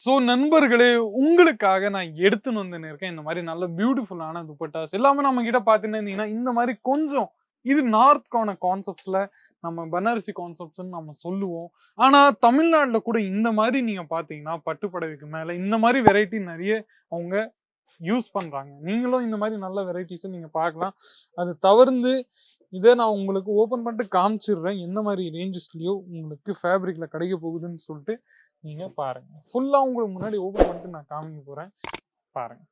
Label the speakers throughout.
Speaker 1: So நண்பர்களே, உங்களுக்காக நான் எடுத்துன்னு வந்துன்னு இருக்கேன். இந்த மாரி நல்ல பியூட்டிஃபுல்லான துப்பட்டாஸ். எல்லாமே நம்ம கிட்ட பார்த்துன்னு இருந்தீங்கன்னா, இந்த மாரி கொஞ்சம் இது நார்த்க்கான கான்செப்ட்ஸ்ல நம்ம பனாரசி கான்செப்ட்ஸ்ன்னு நம்ம சொல்லுவோம். ஆனா, தமிழ்நாட்ல கூட இந்த மாரி நீங்க பார்த்தீங்கன்னா, பட்டு புடவைக்கு மேல இந்த மாரி வெரைட்டி நெறைய அவங்க யூஸ் பண்றாங்க. நீங்களும் இந்த மாரி நல்ல வெரைட்டீஸ நீங்க பார்க்கலாம். அது தவிர்ந்து இத நான் உங்களுக்கு ஓப்பன் பண்ணிட்டு காமிச்சிடுறேன். எந்த மாரி ரேஞ்சஸ்லயும் உங்களுக்கு ஃபேப்ரிக்ல கிடைக்க போகுதுன்னு சொல்ட்டு நீங்க பாருங்க. ஃபுல்லா உங்களுக்கு முன்னாடி ஓப்பன் பண்ணிட்டு நான் காமிக்க போறேன். பாருங்க.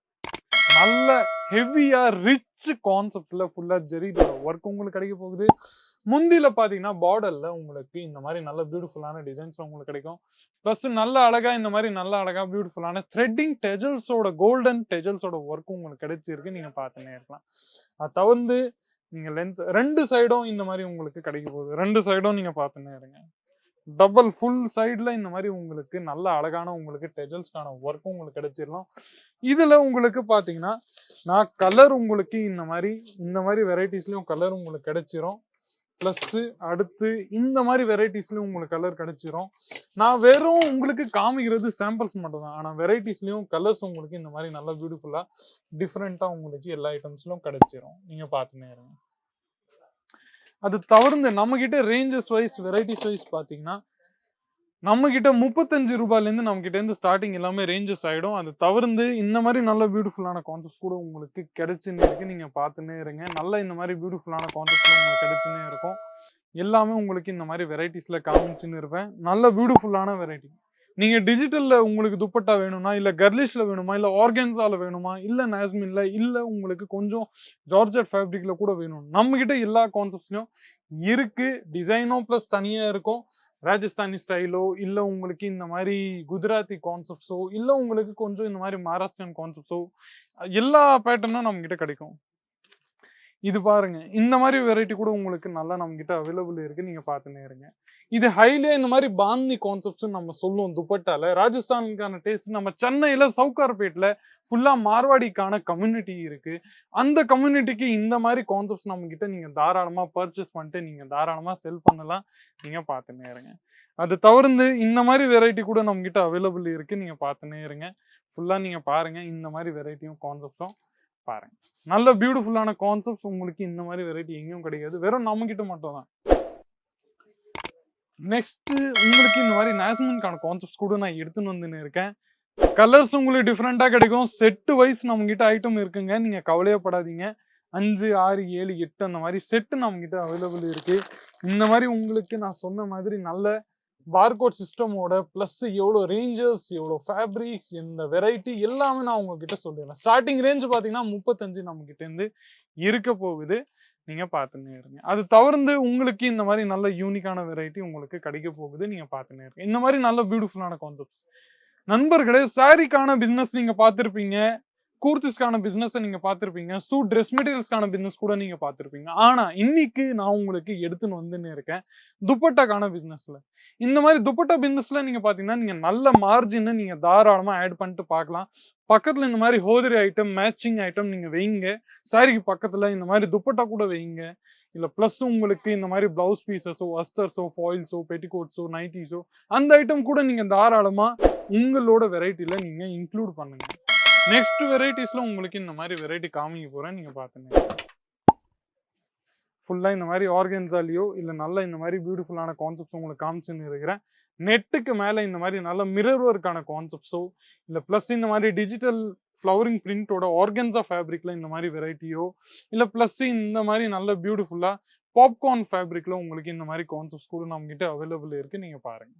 Speaker 1: நல்ல ஹெவியா ரிச் கான்செப்ட்ல ஃபுல்லா ஜெரியோட ஒர்க் உங்களுக்கு கிடைக்க போகுது. முந்தில பார்த்தீங்கன்னா, பார்டர்ல உங்களுக்கு இந்த மாரி நல்ல பியூட்டிஃபுல்லான டிசைன்ஸ்ல உங்களுக்கு கிடைக்கும். பிளஸ் நல்ல அழகா இந்த மாரி நல்ல அழகா பியூட்டிஃபுல்லான த்ரெட்டிங் டெஜல்ஸோட கோல்டன் டெஜல்ஸோட ஒர்க் உங்களுக்கு கிடைச்சிருக்கு. நீங்க பார்த்துன்னே இருக்கலாம். அது தவிர்த்து நீங்க லென்த் 2 சைடும் இந்த மாரி உங்களுக்கு கிடைக்க போகுது. 2 சைடும் நீங்க பார்த்துன்னே இருங்க. டபுள் ஃபுல் சைடுல இந்த மாரி உங்களுக்கு நல்ல அழகான உங்களுக்கு டெஜல்ஸ்க்கான ஒர்க்கும் உங்களுக்கு கிடைச்சிரும். இதுல உங்களுக்கு பார்த்தீங்கன்னா, நான் கலர் உங்களுக்கு இந்த மாரி வெரைட்டீஸ்லயும் கலர் உங்களுக்கு கிடைச்சிரும். பிளஸ் அடுத்து இந்த மாரி வெரைட்டீஸ்லயும் உங்களுக்கு கலர் கிடைச்சிரும். நான் வெறும் உங்களுக்கு காமிக்கிறது சாம்பிள்ஸ் மட்டும் தான். ஆனா வெரைட்டீஸ்லயும் கலர்ஸ் உங்களுக்கு இந்த மாரி நல்லா பியூட்டிஃபுல்லா டிஃபரெண்ட்டா உங்களுக்கு எல்லா ஐட்டம்ஸ்லயும் கிடைச்சிரும். நீங்க பார்த்துன்னே இருங்க. அது தவிர்த்து நம்மகிட்ட ரேஞ்சஸ் வைஸ் வெரைட்டிஸ் வைஸ் பார்த்தீங்கன்னா, நம்மகிட்ட ரூ. 35லேருந்து நம்மகிட்டேருந்து ஸ்டார்ட்டிங் எல்லாமே ரேஞ்சஸ் ஆயிடும். அது தவிர்த்து இந்த மாரி நல்ல பியூட்டிஃபுல்லான கான்செப்ட்ஸ் கூட உங்களுக்கு கிடைச்சுன்னே இருக்கு. நீங்க பார்த்துன்னே இருங்க. நல்ல இந்த மாரி பியூட்டிஃபுல்லான கான்செப்ட்ஸ் உங்களுக்கு கிடைச்சுன்னே இருக்கும். எல்லாமே உங்களுக்கு இந்த மாரி வெரைட்டீஸ்ல காமிச்சுன்னு இருப்பேன். நல்ல பியூட்டிஃபுல்லான வெரைட்டி. நீங்க டிஜிட்டல்ல உங்களுக்கு துப்பட்டா வேணும்னா, இல்ல கர்லிஷ்ல வேணுமா, இல்ல ஆர்கன்ஸால வேணுமா, இல்ல நாஸ்மின்ல, இல்ல உங்களுக்கு கொஞ்சம் ஜார்ஜெட் ஃபேப்ரிக்ல கூட வேணும். நம்மகிட்ட எல்லா கான்செப்ட்ஸ்லயும் இருக்கு. டிசைனும் பிளஸ் தனியா இருக்கும். ராஜஸ்தானி ஸ்டைலோ, இல்ல உங்களுக்கு இந்த மாரி குஜராத்தி கான்செப்ட்ஸோ, இல்ல உங்களுக்கு கொஞ்சம் இந்த மாரி மகாராஷ்டிரியன் கான்செப்ட்ஸோ, எல்லா பேட்டர்னும் நம்மகிட்ட கிடைக்கும். இது பாருங்க. இந்த மாரி வெரைட்டி கூட உங்களுக்கு நல்லா நம்மகிட்ட அவைலபிள் இருக்கு. நீங்க பார்த்துன்னே இருங்க. இது ஹைலியா இந்த மாரி பாந்தி கான்செப்ட்ஸ்ன்னு நம்ம சொல்லுவோம் துப்பட்டால. ராஜஸ்தானுக்கான டேஸ்ட் நம்ம சென்னையில சவுகார்பேட்ல ஃபுல்லா மார்வாடிக்கான கம்யூனிட்டி இருக்கு. அந்த கம்யூனிட்டிக்கு இந்த மாரி கான்செப்ட்ஸ் நம்மகிட்ட நீங்க தாராளமா பர்ச்சேஸ் பண்ணிட்டு நீங்க தாராளமா செல் பண்ணலாம். நீங்க பார்த்துன்னே இருங்க. அது தவிர்த்து இந்த மாரி வெரைட்டி கூட நம்மகிட்ட அவைலபிள் இருக்கு. நீங்க பார்த்துன்னே இருங்க. ஃபுல்லா நீங்க பாருங்க. இந்த மாரி வெரைட்டியும் கான்செப்ட்ஸும் பாருங்க. நல்ல பியூட்டிஃபுல்லான கான்செப்ட்ஸ் உங்களுக்கு இந்த மாரி வெரைட்டி எங்கேயும் கிடைக்காது. வெறும் நம்மகிட்ட மட்டும் தான். நெக்ஸ்ட் உங்களுக்கு இந்த மாரி நாஸ்மின்கான கான்செப்ட்ஸ் கூட நான் எடுத்துன்னு வந்துன்னு இருக்கேன். கலர்ஸ் உங்களுக்கு டிஃபரெண்டா கிடைக்கும். செட் வைஸ் நம்மகிட்ட ஐட்டம் இருக்குங்க. நீங்க கவலையே படாதீங்க. 5, 6, 7, 8 அந்த மாரி செட் நம்மகிட்ட அவைலபிள் இருக்கு. இந்த மாரி உங்களுக்கு நான் சொன்ன மாதிரி நல்ல பார்கோட் சிஸ்டமோட பிளஸ் எவ்வளோ ரேஞ்சஸ், எவ்வளோ ஃபேப்ரிக்ஸ், எந்த வெரைட்டி எல்லாமே நான் உங்ககிட்ட சொல்லிடுறேன். ஸ்டார்டிங் ரேஞ்ச் பார்த்தீங்கன்னா 35 நம்மகிட்டேருந்து இருக்க போகுது. நீங்க பார்த்துன்னே இருங்க. அது தவிர்த்து உங்களுக்கு இந்த மாரி நல்ல யூனிக்கான வெரைட்டி உங்களுக்கு கிடைக்க போகுது. நீங்க பார்த்துன்னே இருங்க. இந்த மாரி நல்ல பியூட்டிஃபுல்லான கான்செப்ட்ஸ். நண்பர்களே, சாரிக்கான பிசினஸ் நீங்க பார்த்திருப்பீங்க. கூர்த்திஸ்க்கான பிசினஸ நீங்க பார்த்திருப்பீங்க. சூட் டிரெஸ் மெட்டீரியல்ஸ்க்கான பிசினஸ் கூட நீங்க பார்த்திருப்பீங்க. ஆனா, இன்னைக்கு நான் உங்களுக்கு எடுத்துன்னு வந்துன்னு இருக்கேன். துப்பட்டாக்கான பிசினஸ்ல. இந்த மாரி துப்பட்டா பிசினஸ்ல நீங்க பார்த்தீங்கன்னா, நீங்க நல்ல மார்ஜின நீங்க தாராளமா ஆட் பண்ணிட்டு பார்க்கலாம். பக்கத்துல இந்த மாரி ஹோதிரி ஐட்டம், மேட்சிங் ஐட்டம் நீங்க வைங்க. சாரிக்கு பக்கத்துல இந்த மாரி துப்பட்டா கூட வைங்க. இல்ல பிளஸ் உங்களுக்கு இந்த மாரி ப்ளவுஸ் பீஸஸோ, அஸ்தர்ஸோ, ஃபாயில்ஸோ, பெட்டிகோட்ஸோ, நைட்டீஸோ அந்த ஐட்டம் கூட நீங்க தாராளமா உங்களோட வெரைட்டில நீங்க இன்க்ளூட் பண்ணுங்க. நெக்ஸ்ட் வெரைட்டீஸ்ல உங்களுக்கு இந்த மாரி வெரைட்டி காமிக்க போறேன். நீங்க பார்த்துங்க. ஃபுல்லா இந்த மாரி ஆர்கன்ஸாலயோ இல்ல நல்ல இந்த மாரி பியூட்டிஃபுல்லான கான்செப்ட்ஸ் உங்களுக்கு காமிச்சுன்னு இருக்கிறேன். நெட்டுக்கு மேல இந்த மாரி நல்ல மிரர் ஒர்க்கான கான்செப்ட்ஸோ இல்ல பிளஸ் இந்த மாரி டிஜிட்டல் ஃப்ளவரிங் பிரிண்டோட ஆர்கன்ஸா ஃபேப்ரிக்ல இந்த மாரி வெரைட்டியோ இல்ல பிளஸ் இந்த மாரி நல்ல பியூட்டிஃபுல்லா பாப்கார்ன் ஃபேப்ரிக்ல உங்களுக்கு இந்த மாரி கான்செப்ட்ஸ் கூட நம்மகிட்ட அவைலபிள் இருக்கு. நீங்க பாருங்க.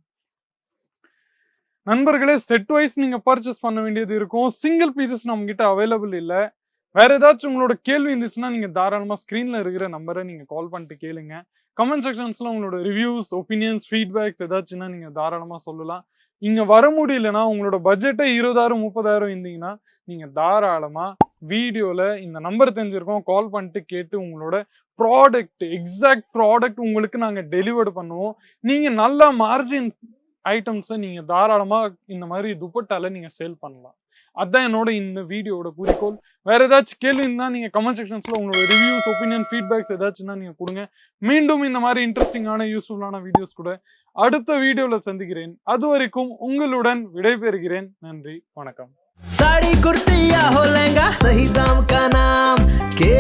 Speaker 1: நண்பர்களே, செட் வைஸ் நீங்க பர்ச்சேஸ் பண்ண வேண்டியது இருக்கும். சிங்கிள் பீசஸ் நம்மகிட்ட அவைலபிள் இல்ல. வேற ஏதாச்சும் உங்களோட கேள்வி இருந்துச்சுன்னா, நீங்க தாராளமா ஸ்க்ரீன்ல இருக்கிற நம்பர நீங்க கால் பண்ணிட்டு கேளுங்க. கமெண்ட் செக்ஷன்ஸ்ல உங்களோட ரிவ்யூஸ், ஒப்பீனியன்ஸ், ஃபீட்பேக்ஸ் ஏதாச்சுன்னா நீங்க தாராளமா சொல்லலாம். இங்க வர முடியலன்னா, உங்களோட பட்ஜெட்டே 20,000, 30,000 இருந்தீங்கன்னா, நீங்க தாராளமா வீடியோல இந்த நம்பர் தெரிஞ்சிருக்கும். கால் பண்ணிட்டு கேட்டு உங்களோட எக்ஸாக்ட் ப்ராடக்ட் உங்களுக்கு நாங்க டெலிவர்ட் பண்ணுவோம். நீங்க நல்ல மார்ஜின் ஐட்டம்ஸை நீங்க தாராளமா இந்த மாதிரி துப்பட்டால நீங்க சேல் பண்ணலாம். அதான் என்னோட இந்த வீடியோட குறிக்கோள். வேற ஏதாச்சும் கேள்வி இருந்தா நீங்க கமெண்ட் செக்ஷன்ஸ்ல உங்களோட ரிவ்யூஸ், ஒப்பீனியன், ஃபீட்பேக்ஸ் ஏதாச்சும்னா நீங்க கொடுங்க. மீண்டும் இந்த மாதிரி இன்ட்ரெஸ்டிங்கான யூஸ்ஃபுல்லான வீடியோஸ் கூட அடுத்த வீடியோல சந்திக்கிறேன். அதுவரைக்கும் உங்களுடன் விடைபெறுகிறேன். நன்றி, வணக்கம்.
Speaker 2: साड़ी कुर्ती या हो लहंगा, सही दाम का नाम के